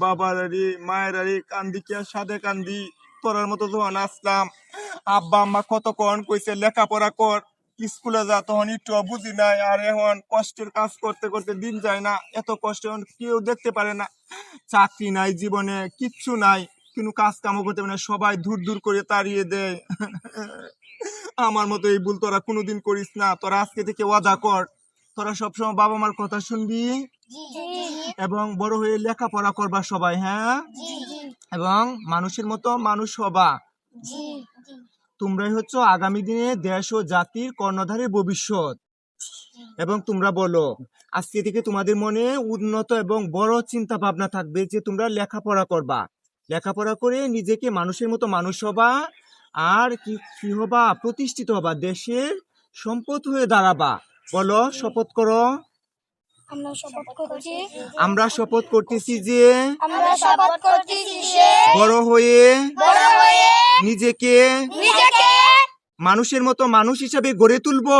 বাবারি মায়েরারি কান্দি কি আর সাদে কান্দি তোরার মতো যখন আসলাম আব্বা আম্মা কতক্ষণ কইছে লেখাপড়া কর স্কুলে যা তখন একটু বুঝি নাই আর এখন কষ্টের কাজ করতে করতে দিন যায় না এত কষ্ট এখন কেউ দেখতে পারে না চাকরি নাই জীবনে কিচ্ছু নাই কিন্তু কাজ কামও করতে পারে না সবাই দূর দূর করে তাড়িয়ে দেয় আমার মতো এই ভুল তোরা কোনোদিন করিস না তোরা আজকে থেকে ওয়াদা কর তোরা সবসময় বাবা মার কথা শুনবি এবং বড় হয়ে লেখাপড়া করবা সবাই হ্যাঁ এবং মানুষের মতো মানুষ হবা তোমরাই হচ্ছে আগামী দিনে দেশ ও জাতির কর্ণধারের ভবিষ্যৎ এবং তোমরা বলো আজকে থেকে তোমাদের মনে উন্নত এবং বড় চিন্তা ভাবনা থাকবে যে তোমরা লেখাপড়া করবা লেখাপড়া করে নিজেকে মানুষের মতো মানুষ হবা আর কি হবা প্রতিষ্ঠিত হবা দেশের সম্পদ হয়ে দাঁড়াবা বলো শপথ করো আমরা শপথ করতেছি যে বড় হয়ে নিজেকে মানুষের মতো মানুষ হিসাবে গড়ে তুলবো।